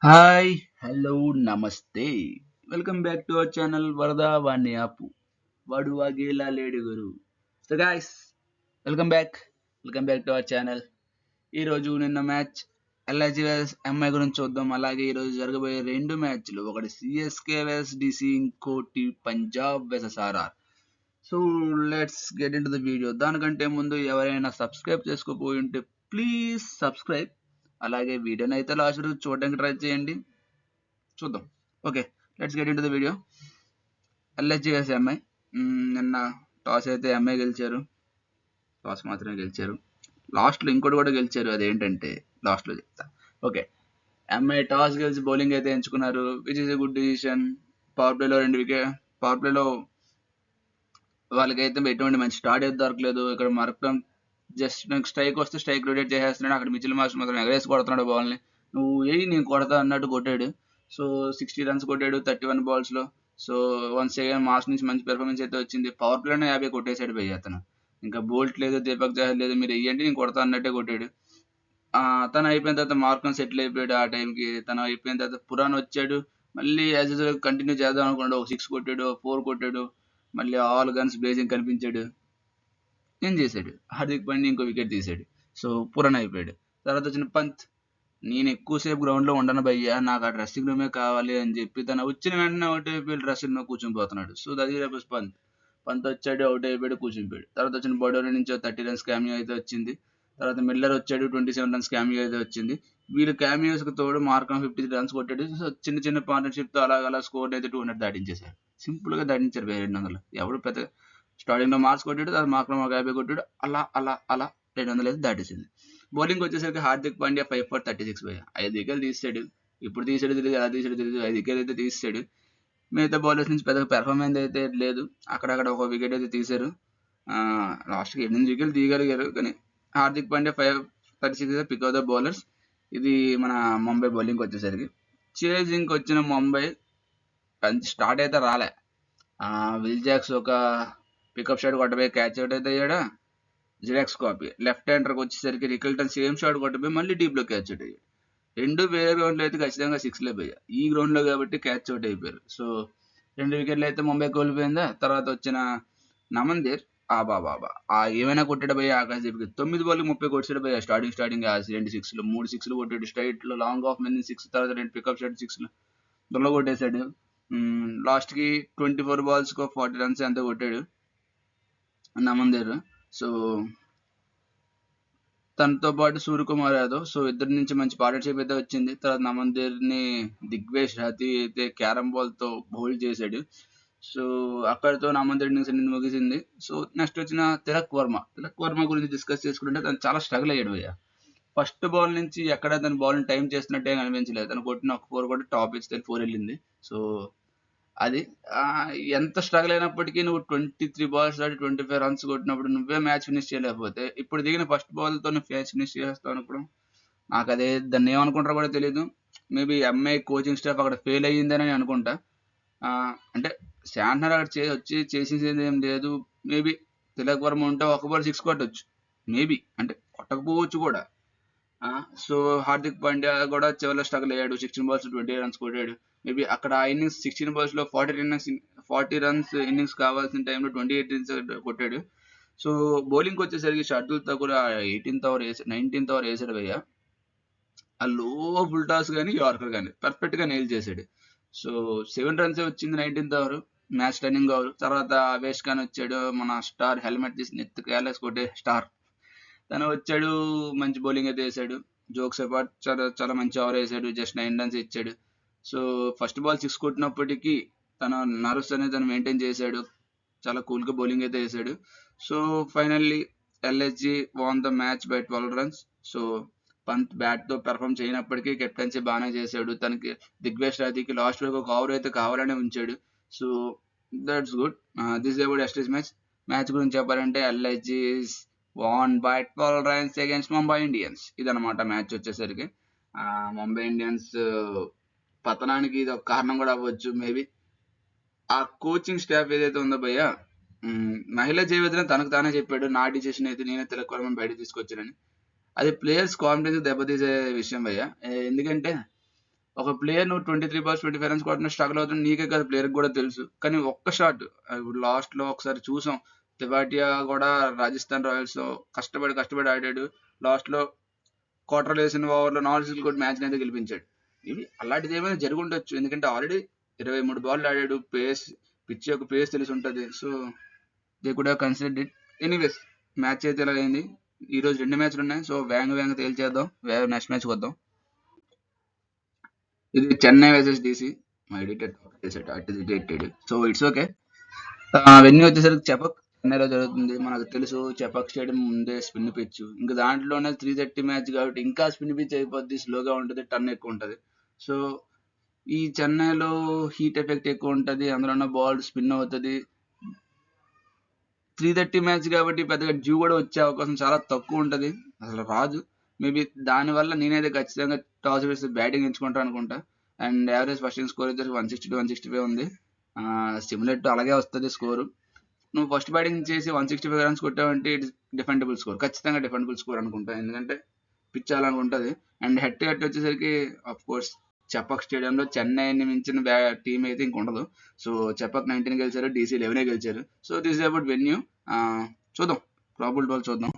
Hi hello నమస్తే welcome back to our channel వరదా వాణ్ణి ఆపు వాడు వాగేలా లేడు గురు. So guys, welcome back to our channel. ఈరోజు నిన్న మ్యాచ్ ఎల్ఐజి వర్సెస్ ఎంఐ గురించి చూద్దాం. అలాగే ఈరోజు జరగబోయే రెండు మ్యాచ్లు, ఒకటి సిఎస్కే వర్సెస్ డిసి, ఇంకోటి Punjab versus RR. So let's get into the video. దానికంటే ముందు ఎవరైనా సబ్స్క్రైబ్ చేసుకోపోయి ఉంటే ప్లీజ్ సబ్స్క్రైబ్. అలాగే వీడియోని అయితే లాస్ట్ వరకు చూడడానికి ట్రై చేయండి. చూద్దాం. Okay, let's get into the video. LSG versus MI. నిన్న టాస్ అయితే ఎంఐ గెలిచారు. టాస్ మాత్రమే గెలిచారు. లాస్ట్లో ఇంకోటి కూడా గెలిచారు. అదేంటంటే లాస్ట్లో చెప్తా. ఓకే, ఎంఐ టాస్ గెలిచి బౌలింగ్ అయితే ఎంచుకున్నారు, which is a good decision. Power ప్లేలో 2 వికెట్. పవర్ ప్లేలో వాళ్ళకైతే ఎటువంటి మంచి స్టార్ట్ అయితే దొరకలేదు. ఇక్కడ మార్క్రమ్ జస్ట్ నాకు స్ట్రైక్ వస్తే స్ట్రైక్ రొటేట్ చేసేస్తున్నాడు. అక్కడ మిచిల్ మాస్టర్ మాత్రం ఎగరేసి కొడుతున్నాడు బాల్ని. నువ్వు ఏయి నేను కొడతా అన్నట్టు కొట్టాడు. సో 60 రన్స్ కొట్టాడు 31 బాల్స్లో. సో వన్స్ అగైన్ మాస్ నుంచి మంచి పెర్ఫార్మెన్స్ అయితే వచ్చింది. పవర్ ప్లేనే 50 కొట్టేశాడు భయ్య అతను. ఇంకా బోల్ట్ లేదు, దీపక్ చహర్ లేదు, మీరు వెయ్యండి నేను కొడతా అన్నట్టే కొట్టాడు. తను అయిపోయిన తర్వాత మార్కన్ సెటిల్ అయిపోయాడు. ఆ టైంకి తను అయిపోయిన తర్వాత పురాణ్ వచ్చాడు. మళ్ళీ యాజ్ యూజువల్ కంటిన్యూ చేద్దాం అనుకున్నాడు. ఒక 6 కొట్టాడు, 4 కొట్టాడు. మళ్ళీ ఆల్ గన్స్ బ్లేజింగ్ కనిపించాడు. ఏం చేశాడు, హార్దిక్ పాండ్యా ఇంకో వికెట్ తీశాడు. సో పురాణ్ అయిపోయాడు. తర్వాత వచ్చిన పంత్, నేను ఎక్కువసేపు గ్రౌండ్లో ఉండను భయ్యా, నాకు ఆ డ్రెస్సింగ్ రూమే కావాలి అని చెప్పి తను వచ్చిన వెంటనే అవుట్ అయిపోయి డ్రెస్సింగ్ రూమ్ కూర్చొని పోతున్నాడు. So that is Pant. Pant వచ్చాడు, అవుట్ అయిపోయాడు, కూర్చునిపోయాడు. తర్వాత వచ్చిన బౌలర్ నుంచి 30 రన్స్ క్యామియో అయితే వచ్చింది. తర్వాత మిల్లర్ వచ్చాడు, 27 రన్స్ క్యామియో అయితే వచ్చింది. వీళ్ళు క్యామియోస్కి తోడు మార్కం 53 రన్స్ కొట్టాడు. సో చిన్న చిన్న పార్ట్నర్షిప్తో అలా స్కోర్ అయితే 200 దాటించేశారు. సింపుల్గా దాటించారు 200. ఎవరు పెద్ద స్టార్టింగ్లో మార్క్స్ కొట్టాడు, తర్వాత మార్కం ఒక 50 కొట్టాడు. అలా 200 అయితే దాటేసింది. బౌలింగ్ వచ్చేసరికి హార్దిక్ పాండ్యా 5 for 36 పోయా 5 వికెట్లు తీసాడు. ఇప్పుడు తీసాడు తెలియదు, ఎలా తీసాడు తెలియదు, 5 వికెట్లు అయితే తీసాడు. మిగతా బౌలర్స్ నుంచి పెద్ద పెర్ఫార్మెన్స్ అయితే లేదు. అక్కడక్కడ ఒక వికెట్ అయితే తీశారు. లాస్ట్కి 8 వికెట్లు తీయగలిగారు. కానీ Hardik Pandya 5-36 pick of the bowlers. ఇది మన ముంబై బౌలింగ్ వచ్చేసరికి. చేజింగ్కి వచ్చిన ముంబై స్టార్ట్ అయితే రాలే. విల్ జాక్స్ ఒక పికప్ షాట్ కొట్టబోయి క్యాచ్ అవుట్ అయితే అయ్యాడా. జిరాక్స్ కాపీ లెఫ్ట్ హ్యాండర్కి వచ్చేసరికి రికల్టన్ సేమ్ షాట్ కొట్టబోయి మళ్ళీ డీప్లో క్యాచ్ అవుట్ అయ్యాడు. రెండు వేరే గ్రౌండ్లో అయితే ఖచ్చితంగా 6లే పోయా. ఈ గ్రౌండ్లో కాబట్టి క్యాచ్ అవుట్ అయిపోయారు. సో 2 వికెట్లు అయితే ముంబై కోల్పోయిందా. తర్వాత వచ్చిన నమన్దీర్ బాబా ఏమైనా కొట్టాడు భయ్య ఆకాశదీప్కి. 9 బాల్కి 30 కొట్టాడు భయ్య. స్టార్టింగ్ ఆ 2 6లు 3 6లు కొట్టాడు స్ట్రైట్లో. లాంగ్ ఆఫ్ మీద 6, తర్వాత 2 పికప్ షాట్ 6లు దొల్ల కొట్టేశాడు. లాస్ట్కి 24 బాల్స్కి 40 రన్స్ ఎంత కొట్టాడు నమన్దీర్. సో తనతో పాటు సూర్యకుమార్ యాదవ్. సో ఇద్దరి నుంచి మంచి పార్ట్నర్షిప్ అయితే వచ్చింది. తర్వాత నమన్దీర్ని దిగ్వేష్ రాతి అయితే క్యారమ్ బాల్తో బౌల్ చేశాడు. సో అక్కడితో నమన్దీర్ ఇన్నింగ్స్ అనేది ముగిసింది. సో నెక్స్ట్ వచ్చిన తిలక్ వర్మ గురించి డిస్కస్ చేసుకుంటే తను చాలా స్ట్రగుల్ అయ్యాడు భయ్య. ఫస్ట్ బాల్ నుంచి ఎక్కడ తన బాల్ని టైం చేస్తున్నట్టే అనిపించలేదు. తను కొట్టిన ఒక 4 కూడా టాప్ ఇచ్చి 4 వెళ్ళింది. సో అది ఎంత స్ట్రగుల్ అయినప్పటికీ నువ్వు 23 బాల్స్ ఆడి 25 రన్స్ కొట్టినప్పుడు నువ్వే మ్యాచ్ ఫినిష్ చేయలేకపోతే ఇప్పుడు దిగిన ఫస్ట్ బాల్తో నువ్వు మ్యాచ్ ఫినిష్ చేస్తావు అనుకోవడం నాకు అదే దాన్ని ఏమనుకుంటారో కూడా తెలియదు. మేబీ ఎంఐ కోచింగ్ స్టాఫ్ అక్కడ ఫెయిల్ అయ్యిందని అనుకుంటా. అంటే శాంట్నర్ అక్కడ వచ్చి చేసేది ఏం లేదు. మేబీ తిలక్ వర్మ ఉంటే ఒక బాల్ 6 కొట్టచ్చు. మేబీ అంటే కొట్టకపోవచ్చు కూడా. సో హార్దిక్ పాండ్యా కూడా చివరిలో స్ట్రగుల్ అయ్యాడు. 16 బాల్స్ 20 రన్స్ కొట్టాడు. మేబీ అక్కడ ఆ ఇన్నింగ్స్ 16 బాల్స్లో 40 రన్స్ ఇన్నింగ్స్ కావాల్సిన టైంలో 28 రన్స్ కొట్టాడు. సో బౌలింగ్కి వచ్చేసరికి షర్దుల్తో కూడా 19th ఓవర్ వేసాడు భయ్య. ఆ లో ఫుల్ టాస్ కానీ యార్కర్ కానీ పర్ఫెక్ట్గా నెయిల్ చేశాడు. సో 7 రన్స్ వచ్చింది 19th over. Match turning over. తర్వాత అవేష్ ఖాన్ వచ్చాడు, మన స్టార్ హెల్మెట్ తీసి నెత్తి క్యాలెస్ కొట్టే స్టార్. తను వచ్చాడు, మంచి బౌలింగ్ అయితే వేసాడు. జోక్స్ అపార్ట్ చాలా చాలా మంచి ఓవర్ వేసాడు. జస్ట్ 9 రన్స్ ఇచ్చాడు. సో ఫస్ట్ బాల్ 6 కొట్టినప్పటికీ తన నర్వ్స్ అనేది తను మెయింటైన్ చేశాడు. చాలా కూల్గా బౌలింగ్ అయితే వేసాడు. So finally LSG won the match by 12 runs. So Pant బ్యాట్తో పెర్ఫామ్ చేయనప్పటికీ కెప్టెన్సీ బాగానే చేశాడు. తనకి దిగ్వేష్ రాథీకి లాస్ట్ వరకు ఒక ఓవర్ అయితే కావాలనే ఉంచాడు. So that's good. This about stage match గురించి చెప్పాలంటే LSG won by 12 runs against Mumbai Indians. ఇదనమాట మ్యాచ్ వచ్చేసరికి. ముంబై ఇండియన్స్ పతనానికి ఇది ఒక కారణం కూడా అవ్వచ్చు మేబీ. ఆ కోచింగ్ స్టాఫ్ ఏదైతే ఉందో భయ్య, మహిళా జయవర్ధన్ తనకు తానే చెప్పాడు, నా డిసిషన్ అయితే నేనే తిలక్ వర్మని బయట తీసుకొచ్చానని. అది ప్లేయర్స్ కాన్ఫిడెన్స్ దెబ్బతీసే విషయం భయ్య. ఎందుకంటే ఒక ప్లేయర్ నువ్వు 23 బాల్స్ 25 రన్స్ కొట్టిన స్ట్రగుల్ అవుతుంది నీకే కాదు ప్లేయర్కి కూడా తెలుసు. కానీ ఒక్క షాట్ ఇప్పుడు లాస్ట్లో ఒకసారి చూసాం, తెవాటియా కూడా రాజస్థాన్ రాయల్స్లో కష్టపడి ఆడాడు. లాస్ట్లో క్వార్టర్లు వేసిన ఓవర్లో 4 సిక్స్లు కొట్టి మ్యాచ్ అయితే గెలిపించాడు. ఇవి అలాంటిది ఏమైనా జరిగి ఉండొచ్చు, ఎందుకంటే ఆల్రెడీ 23 బాల్ ఆడాడు. పిచ్ యొక్క పేస్ తెలిసి ఉంటుంది. So they could have considered it. Anyways match అయితే ఇలా అయింది. ఈ రోజు 2 మ్యాచ్లు ఉన్నాయి. సో వేగంగా తేల్చేద్దాం. నెక్స్ట్ మ్యాచ్కి వద్దాం. ఇది చెన్నై వర్సెస్ డీసీ. మా ఎడిటర్ చేసాడు అటు ఇటు. So it's okay. వెన్యూ వచ్చేసరికి చెపక్, చెన్నైలో జరుగుతుంది. మనకు తెలుసు చెపక్ స్టేడియం ముందే స్పిన్ పిచ్, ఇంకా దాంట్లోనే 330 మ్యాచ్ కాబట్టి ఇంకా స్పిన్ పిచ్ అయిపోద్ది, స్లోగా ఉంటుంది, టర్న్ ఎక్కువ ఉంటుంది. సో ఈ చెన్నైలో హీట్ ఎఫెక్ట్ ఎక్కువ ఉంటుంది, అందులో బాల్ స్పిన్ అవుతుంది. 330 మ్యాచ్ కాబట్టి పెద్దగా డ్యూ కూడా వచ్చే అవకాశం చాలా తక్కువ ఉంటుంది, అసలు రాదు. మేబీ దానివల్ల నేనైతే ఖచ్చితంగా టాస్ వేసి బ్యాటింగ్ ఎంచుకుంటాను అనుకుంటా. And average first innings score వచ్చేసి 160 165 ఉంది. సిమిలర్ టు అలాగే వస్తుంది స్కోరు. నువ్వు ఫస్ట్ బ్యాటింగ్ చేసి 165 రన్స్ కొట్టావంటే ఇట్స్ డిఫెండబుల్ స్కోర్, ఖచ్చితంగా డిఫెండబుల్ స్కోర్ అనుకుంటా, ఎందుకంటే పిచ్ అలా ఉంటుంది. అండ్ హెడ్ టు హెడ్ వచ్చేసరికి ఆఫ్ కోర్స్ చెపక్ స్టేడియంలో చెన్నైని మించిన టీం అయితే ఇంక ఉండదు. సో చెపక్ 19 గెలిచారు, డీసీ 11 గెలిచారు. So this is about venue. చూద్దాం ప్రాబుల్ బాల్ చూద్దాం.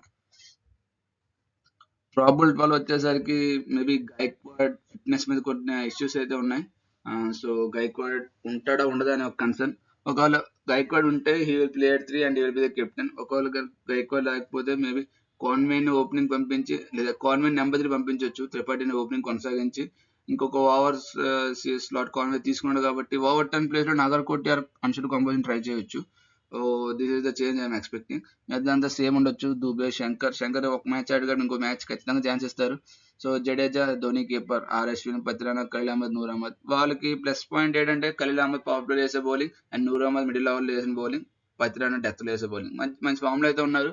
ప్రాబుల్ బాల్ వచ్చేసరికి మేబీ గైక్వాడ్ ఫిట్నెస్ మీద కొన్ని ఇష్యూస్ అయితే ఉన్నాయి. సో గైక్వాడ్ ఉంటాడా ఉండదా అనే ఒక కన్సర్న్. ఒకవేళ గైక్వాడ్ ఉంటే he will play at 3 and he will be the captain. ఒకవేళ గైక్వాడ్ లేకపోతే మేబీ కాన్వేని ఓపెనింగ్ పంపించి, లేదా కాన్వేని నెంబర్ 3 పంపించవచ్చు, త్రిపాఠిని ఓపెనింగ్ కొనసాగించి ఇంకొక ఓవర్స్ స్లాట్ కాన్వే తీసుకున్నాడు కాబట్టి ఓవర్ 10 ప్లేస్ లో నాగర్ కోట్యార్ అన్షుడ్ కంపోజిషన్ ట్రై చేయొచ్చు. This is the change I'm expecting. అదంతా సేమ్ ఉండొచ్చు. దుబే శంకర్ ఒక మ్యాచ్ ఆడగాడు, ఇంకో మ్యాచ్ ఖచ్చితంగా ఛాన్స్ ఇస్తారు. So Jadeja, Dhoni keeper, R Ashwin, Pathirana, Khaleel Ahmed, Noor Ahmed. వాళ్ళకి ప్లస్ పాయింట్ ఏంటంటే ఖలీల్ అహ్మద్ పవర్ ప్లే వేసే bowling and Noor Ahmed middle ఓవర్లో వేసిన బౌలింగ్, పత్రానా డెత్ లో వేసే బౌలింగ్. మంచి మంచి ఫామ్ లో అయితే ఉన్నారు.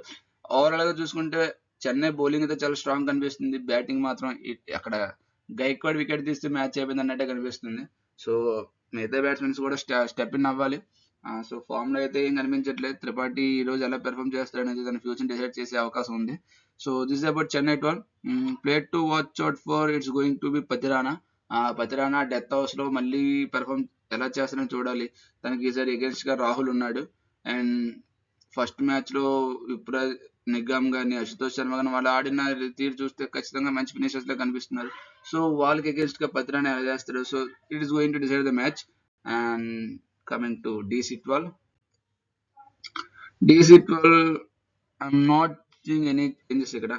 ఓవరాల్ గా చూసుకుంటే చెన్నై బౌలింగ్ అయితే చాలా స్ట్రాంగ్ కనిపిస్తుంది. బ్యాటింగ్ మాత్రం అక్కడ గైక్వాడ్ వికెట్ తీస్తే మ్యాచ్ అయిపోయింది అన్నట్టే కనిపిస్తుంది. సో మిగతా బ్యాట్స్మెన్స్ కూడా స్టెప్ ఇన్ అవ్వాలి. సో ఫామ్ లో అయితే ఏం కనిపించట్లేదు. త్రిపాఠి ఈ రోజు ఎలా పెర్ఫామ్ చేస్తాడనేది తన ఫ్యూచర్ డిసైడ్ చేసే అవకాశం ఉంది. So this about Chennai 12. Player to watch out for it's going to B Pathirana. Pathirana death house లో మళ్ళీ పెర్ఫామ్ ఎలా చేస్తాడని చూడాలి. తనకి ఈసారి అగేన్స్ట్ గా రాహుల్ ఉన్నాడు. అండ్ ఫస్ట్ మ్యాచ్ లో యువరాజ్ నిగమ్ గాని, అశుతోష్ శర్మ గాని వాళ్ళు ఆడిన తీరు చూస్తే ఖచ్చితంగా మంచి ఫినిషర్స్ లా కనిపిస్తున్నారు. సో వాళ్ళకి అగేన్స్ట్ గా పతిరానా ఎలా చేస్తాడు. So it is going to decide the match. And coming to DC12. DC12 I'm not seeing any changes ఇక్కడ.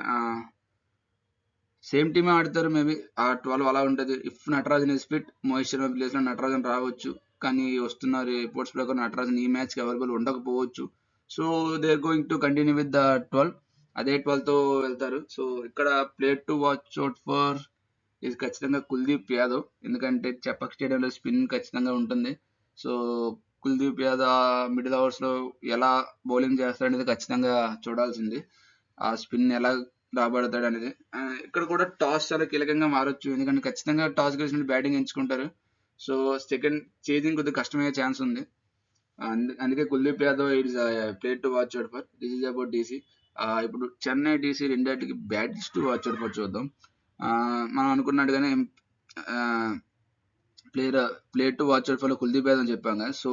సేమ్ టీమే ఆడతారు. మేబీ ఆ 12 అలా ఉంటుంది. If Natarajan is fit, Mohit Sharma place లో నటరాజన్ రావచ్చు. కానీ వస్తున్న రిపోర్ట్స్ ప్రకారం నటరాజన్ ఈ మ్యాచ్ కి అవైలబుల్ ఉండకపోవచ్చు. So they are going to continue with the 12. అదే 12 తో వెళ్తారు. సో ఇక్కడ player to watch out for ఇది ఖచ్చితంగా కుల్దీప్ యాదవ్, ఎందుకంటే చెపక్ స్టేడియంలో స్పిన్ ఖచ్చితంగా ఉంటుంది. So Kuldeep Yadav middle overs లో ఎలా బౌలింగ్ చేస్తాడనేది ఖచ్చితంగా చూడాల్సింది. ఆ స్పిన్ ఎలా రాబడతాడు అనేది. ఇక్కడ కూడా టాస్ చాలా కీలకంగా మారొచ్చు, ఎందుకంటే ఖచ్చితంగా టాస్ గెలిచిన బ్యాటింగ్ ఎంచుకుంటారు. సో సెకండ్ చేజింగ్ కొద్దిగా కష్టమయ్యే ఛాన్స్ ఉంది. అందుకే Kuldeep Yadav it's player to watch out for. This is about DC. ఇప్పుడు చెన్నై డీసీ రెండింటికి bettings to watch out for చూద్దాం. మనం అనుకున్నట్టుగానే player to watch out for Kuldeep Yadav అని చెప్పాం కదా. సో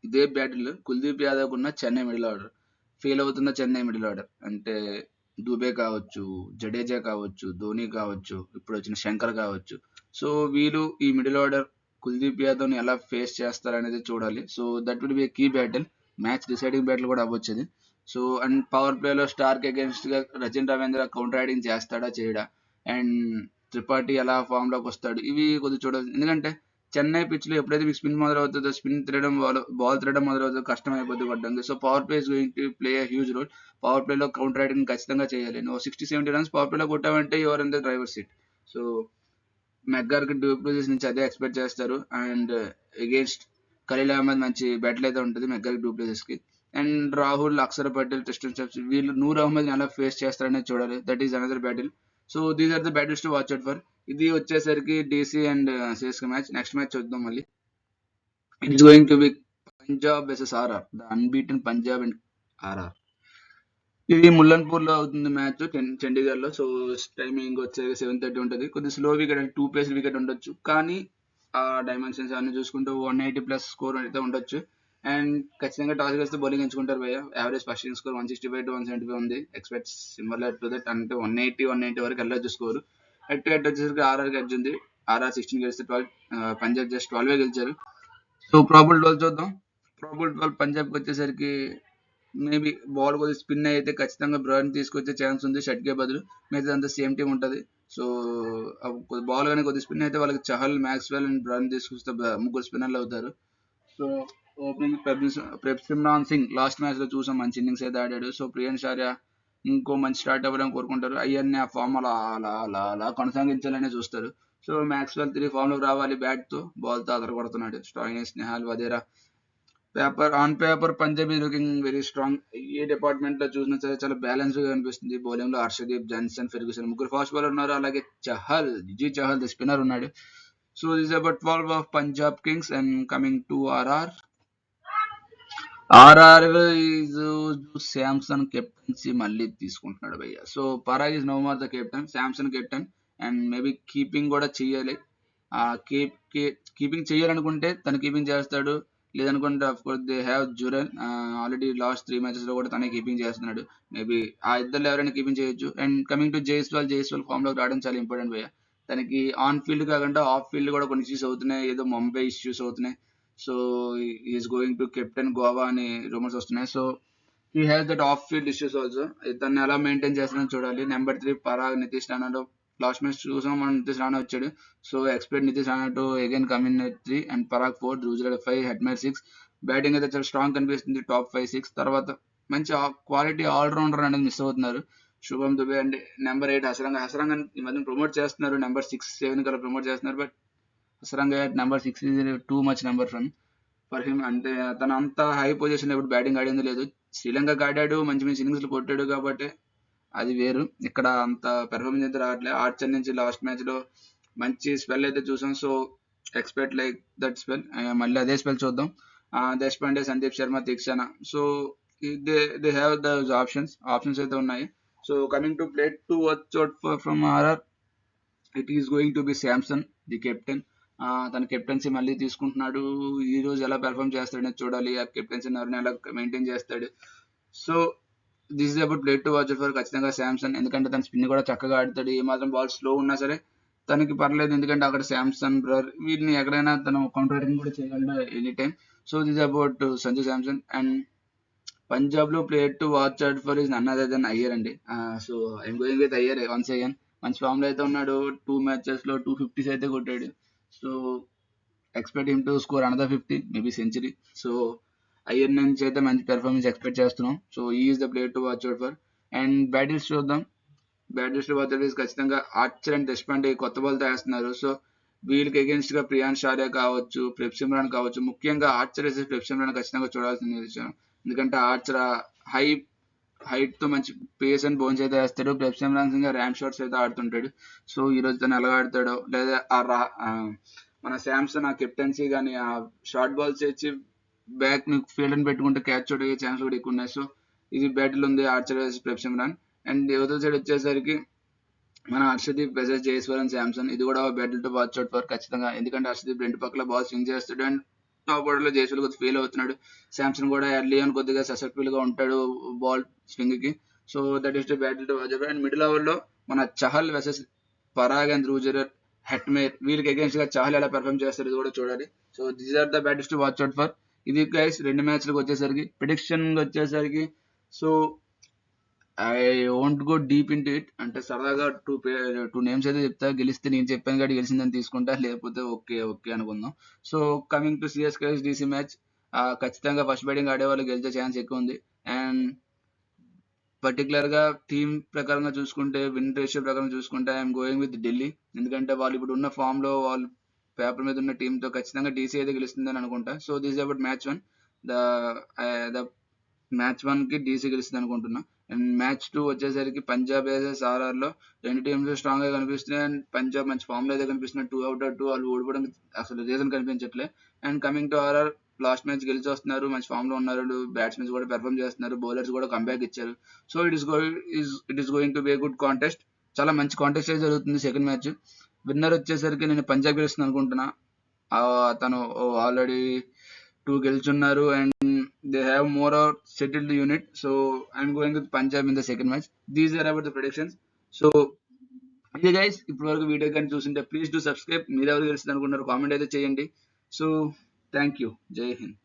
ఇదే బ్యాటిల్ కుల్దీప్ యాదవ్ ఉన్న చెన్నై మిడిల్ ఆర్డర్, ఫెయిల్ అవుతున్న చెన్నై మిడిల్ ఆర్డర్ అంటే దుబే కావచ్చు, జడేజా కావచ్చు, ధోని కావచ్చు, ఇప్పుడు వచ్చిన శంకర్ కావచ్చు. సో వీళ్ళు ఈ మిడిల్ ఆర్డర్ కుల్దీప్ యాదవ్ ని ఎలా ఫేస్ చేస్తారనేది చూడాలి. So that will be key battle, match deciding battle కూడా అవ్వచ్చు. సో అండ్ పవర్ ప్లేలో స్టార్క్ అగేన్స్ట్ గా రచిన్ రవీంద్ర కౌంటర్ రైడింగ్ చేస్తాడా చేయడా, అండ్ త్రిపాఠి ఎలా ఫామ్ లోకి వస్తాడు, ఇవి కొద్దిగా చూడాలి. ఎందుకంటే చెన్నై పిచ్ లో ఎప్పుడైతే మీకు స్పిన్ మొదలవుతుందో, స్పిన్ తిరగడం బాల్ తిరగడం మొదలవుతుందో కష్టం అయిపోతుంది కొట్టడానికి. So power play is going to play huge role. Power play లో కౌంటర్ రైడింగ్ ఖచ్చితంగా చేయాలి. నువ్వు 60-70 రన్స్ పవర్ ప్లే లో కొట్టావంటే your in the driver seat. So McGurk కి డూప్లెసిస్ నుంచి అదే ఎక్స్పెక్ట్ చేస్తారు. అండ్ అగేన్స్ట్ ఖలీల్ అహ్మద్ మంచి బ్యాటిల్ అయితే ఉంటుంది మెగ్గార్ డూప్లెసిస్ కి. And Rahul, Akshar Patel, Tristan Stubbs వీళ్ళు నూర్ అహ్మద్ ఎలా ఫేస్ చేస్తారనేది చూడాలి. That is another battle. So these are the battles to watch out for. ఇది వచ్చేసరికి DC and CSK match. Next match చూద్దాం మళ్ళీ. It is going to be Punjab versus RR, the unbeaten Punjab and RR. ఇది ముల్లన్పూర్ లో అవుతుంది match, Chandigarh లో. So timing వచ్చే 7:30 ఉంటుంది. కొద్దిగా స్లో వికెట్, 2 పేస్ వికెట్ ఉండొచ్చు, కానీ ఆ డైమెన్షన్స్ అన్ని చూసుకుంటూ 180+ స్కోర్ అయితే ఉండొచ్చు. అండ్ ఖచ్చితంగా టాస్ వేస్తే బౌలింగ్ ఎంచుకుంటారు భయ్య. Average first innings score 165 to 175 ఉంది. ఎక్స్పెక్ట్ సిమిలర్ టు దట్, అంటే 180 వరకు వెళ్ళొచ్చు స్కోర్. హెడ్ టు హెడ్ వచ్చేసరికి ఆర్ఆర్ గెడ్జ్ ఉంది. ఆర్ఆర్ 16 గెలిస్తే 12, పంజాబ్ జస్ట్ 12 గెలిచారు. సో ప్రాబుల్ 12 చూద్దాం. ప్రాబుల్ 12 పంజాబ్కి వచ్చేసరికి మేబీ బాల్ కొద్దిగా స్పిన్ అయితే ఖచ్చితంగా బ్రౌన్ తీసుకొచ్చే ఛాన్స్ ఉంది షట్కే బదులు. మిగతా అంతా సేమ్ టీం ఉంటుంది. సో బాల్ కానీ కొద్దిగా స్పిన్ అయితే వాళ్ళకి చహల్, మ్యాక్స్వెల్ అండ్ బ్రౌన్ తీసుకొస్తే ముగ్గురు స్పిన్నర్లు అవుతారు. So opening Prabhsimran Singh last match లో చూసాం, మంచి ఇన్నింగ్స్ అయితే ఆడాడు. సో ప్రియాన్స్ ఆర్య ఇంకో మంచి స్టార్ట్ అవ్వాలని కోరుకుంటారు. అయ్యన్ని ఆ ఫామ్ అలా అలా అలా అలా కొనసాగించాలనే చూస్తారు. సో మ్యాక్స్వెల్ 3 ఫామ్ లోకి రావాలి, బ్యాట్ తో బాల్ తో అదరగొడుతున్నాడు. Stoinis, Nihal, Wadhera. On paper Punjab is looking very strong. ఏ డిపార్ట్మెంట్ లో చూసినా సరే చాలా బ్యాలెన్స్డ్ గా కనిపిస్తుంది. బౌలింగ్ లో హర్షదీప్, జాన్సన్, ఫెర్గ్యూసన్ ముగ్గురు ఫాస్ట్ బౌలర్ ఉన్నారు. అలాగే చహల్ ది స్పిన్నర్ ఉన్నాడు. So this about 12 of Punjab kings. And coming to RR. RR Samson captaincy మళ్ళీ తీసుకుంటున్నాడు భయ్య. So Parag is no more the captain, Samson captain. And maybe keeping కూడా చెయ్యాలి. కీపింగ్ చేయాలనుకుంటే తను కీపింగ్ చేస్తాడు, లేదనుకుంటే of course they have Jurel. Already last 3 matches లో కూడా తనే కీపింగ్ చేస్తున్నాడు. మేబీ ఆ ఇద్దరు ఎవరైనా కీపింగ్ చేయొచ్చు. And coming to Jaiswal form లోకి రావడం చాలా ఇంపార్టెంట్ భయ్య. తనకి ఆన్ ఫీల్డ్ కాకుండా ఆఫ్ ఫీల్డ్ కూడా కొన్ని ఇష్యూస్ అవుతున్నాయి, ఏదో ముంబై ఇష్యూస్ అవుతున్నాయి. So is going to captain Goa అని రూమర్స్ వస్తున్నాయి. So he has that off field issues also. తను ఎలా మెయింటైన్ చేస్తానని చూడాలి. నెంబర్ 3 పరాగ్, నితీష్ రాణాలో లాస్ట్ మ్యాచ్ చూసాం మనం, నితీష్ రాణా వచ్చాడు. So expect Nitish Rana to again come in at 3 and Parag 4, డ్రూజర్ 5, హెడ్మేర్ 6. Batting అయితే చాలా స్ట్రాంగ్ కనిపిస్తుంది, టాప్ 5-6. తర్వాత మంచి క్వాలిటీ ఆల్రౌండర్ అనేది మిస్ అవుతున్నారు, శుభం దుబే. అండ్ నెంబర్ 8 హసరంగ ఈ మధ్య ప్రమోట్ చేస్తున్నారు, నెంబర్ 6-7 కల్లా ప్రమోట్ చేస్తున్నారు. But Hasaranga number 6 is too much number for him. అంటే తను అంత హై పొజిషన్ ఎప్పుడు బ్యాటింగ్ ఆడింది లేదు. శ్రీలంకకి ఆడాడు, మంచి మంచి ఇన్నింగ్స్లు కొట్టాడు, కాబట్టి అది వేరు. ఇక్కడ అంత పెర్ఫార్మెన్స్ అయితే రావట్లేదు. ఆర్చర్ నుంచి లాస్ట్ మ్యాచ్ లో మంచి స్పెల్ అయితే చూసాం. So expect like that spell, మళ్ళీ అదే స్పెల్ చూద్దాం. Deshpande, Sandeep Sharma, Theekshana. So they have the options అయితే ఉన్నాయి. So coming to plate to watch out from RR, it is going to be Samson the captain. తన కెప్టెన్సీ మళ్ళీ తీసుకుంటున్నాడు. ఈ రోజు ఎలా పెర్ఫామ్ చేస్తాడని చూడాలి. ఆ కెప్టెన్సీ ఎవరిని ఎలా మెయింటైన్ చేస్తాడు. So this is about plate to watch for ఖచ్చితంగా శాంసన్. ఎందుకంటే తన స్పిన్ కూడా చక్కగా ఆడతాడు. ఏ మాత్రం బాల్ స్లో ఉన్నా సరే తనకి పర్లేదు, ఎందుకంటే అక్కడ శాంసన్, బ్రర్ వీటిని ఎక్కడైనా తను కౌంటర్ కూడా చేయగలడు any time. So this about Sanju Samson. And Punjab లో player to watch out for is none other than Iyer అండి. So I'm going with Iyer once again. మంచి ఫామ్ లో అయితే ఉన్నాడు. 2 మ్యాచెస్ లో 250s అయితే కొట్టాడు. So expect him to score another 50, maybe century. So Iyer నుంచి అయితే మంచి పెర్ఫార్మెన్స్ ఎక్స్పెక్ట్ చేస్తున్నాం. So is the player to watch out for. And battles చూద్దాం. బ్యాటిల్స్ లో వాచ్ ఖచ్చితంగా ఆర్చర్ అండ్ దేశపాండే కొత్త బాల్ తో వేస్తున్నారు. సో వీళ్ళకి అగేన్స్ట్ గా ప్రియాన్స్ ఆర్య కావచ్చు, ప్రెప్సిమ్రాన్ కావచ్చు. ముఖ్యంగా ఆర్చర్ వేసే ప్రెప్సిమ్రాన్ ఖచ్చితంగా చూడాల్సిన విషయం. ఎందుకంటే ఆర్చర్ హై హైట్ తో మంచి పేస్ అండ్ బౌన్స్ అయితే వేస్తాడు. ప్రెప్సిమ్రాన్ సింగ్ ర్యామ్ షాట్స్ అయితే ఆడుతుంటాడు. సో ఈ రోజు తను ఎలా ఆడతాడో, లేదా మన శాంసన్ ఆ కెప్టెన్సీ కానీ ఆ షార్ట్ బాల్స్ ఇచ్చి బ్యాక్ ఫీల్డ్ పెట్టుకుంటే క్యాచ్ అయ్యే ఛాన్స్ కూడా ఎక్కువ ఉన్నాయి. సో ఇది బ్యాటిల్ ఉంది ఆర్చర్ వేసి ప్రెప్సిమ్రాన్. అండ్ యువత సైడ్ వచ్చేసరికి మన హర్షదీప్ వెసెస్ జైస్వాల్, శాంసన్. ఇది కూడా battle to watch out for ఖచ్చితంగా. ఎందుకంటే హర్షదీప్ రెండు పక్కల బాల్ స్వింగ్ చేస్తాడు. అండ్ టాప్ ఆర్డర్ లో జైస్వాల్ కొద్దిగా ఫెయిల్ అవుతున్నాడు. శాంసన్ కూడా ఎర్లీ అని కొద్దిగా ససెప్టిబుల్ గా ఉంటాడు బాల్ స్వింగ్ కి. So that is the battle to watch out. And middle over లో మన Chahal versus Parag and Dhruv Jurel, Hetmyer. వీళ్ళకి అగేన్స్ట్ గా చహల్ ఎలా పెర్ఫామ్ చేస్తారు ఇది కూడా చూడాలి. So these are the battles to watch out for. ఇది గైస్ రెండు మ్యాచ్లకు వచ్చేసరికి ప్రిడిక్షన్ వచ్చేసరికి. So I won't go deep into it. అంటే సరదాగా టూ నేమ్స్ అయితే చెప్తా. గెలిస్తే నేను చెప్పాను కాబట్టి గెలిచిందని తీసుకుంటా, లేకపోతే ఓకే ఓకే అనుకుందాం. So coming to CSK DC match, ఖచ్చితంగా ఫస్ట్ బ్యాటింగ్ ఆడే వాళ్ళు గెలిచే ఛాన్స్ ఎక్కువ ఉంది. అండ్ పర్టికులర్ గా టీమ్ ప్రకారంగా చూసుకుంటే, విన్ రేషియో ప్రకారం చూసుకుంటే ఐఎమ్ గోయింగ్ విత్ ఢిల్లీ. ఎందుకంటే వాళ్ళు ఇప్పుడు ఉన్న ఫామ్ లో, వాళ్ళు పేపర్ మీద ఉన్న టీమ్ తో ఖచ్చితంగా డీసీ అయితే గెలుస్తుందని అనుకుంటా. So this about match 1. The the match 1 కి డీసీ గెలుస్తుంది అనుకుంటున్నా. అండ్ మ్యాచ్ 2 వచ్చేసరికి పంజాబ్ వర్సెస్ ఆర్ఆర్ లో రెండు టీమ్స్ స్ట్రాంగ్ గా కనిపిస్తున్నాయి. అండ్ పంజాబ్ మంచి ఫామ్ లో అయితే కనిపిస్తున్నాయి. 2 out of 2 వాళ్ళు ఓడిపోవడం అసలు రీజన్ కనిపించట్లే. And coming to RR, last match గెలిచి వస్తున్నారు, మంచి ఫామ్ లో ఉన్నారు, బ్యాట్స్మెన్స్ కూడా పెర్ఫామ్ చేస్తున్నారు, బౌలర్స్ కూడా కంబ్యాక్ ఇచ్చారు. So it is going to B a good contest. చాలా మంచి కాంటెస్ట్ అయితే జరుగుతుంది సెకండ్ మ్యాచ్. విన్నర్ వచ్చేసరికి నేను పంజాబ్ గెలుస్తుంది అనుకుంటున్నా. తను ఆల్రెడీ 2 గెలుచున్నారు and they have more or settled unit. So I'm going with Punjab in the second match. These are about the predictions. So ఇది గైస్, ఇప్పటి వరకు వీడియో కానీ చూసింటే ప్లీజ్ డూ సబ్స్క్రైబ్. మీరు ఎవరు గెలుస్తుంది అనుకుంటున్నారు కామెంట్ అయితే చేయండి. So thank you. జై హింద్.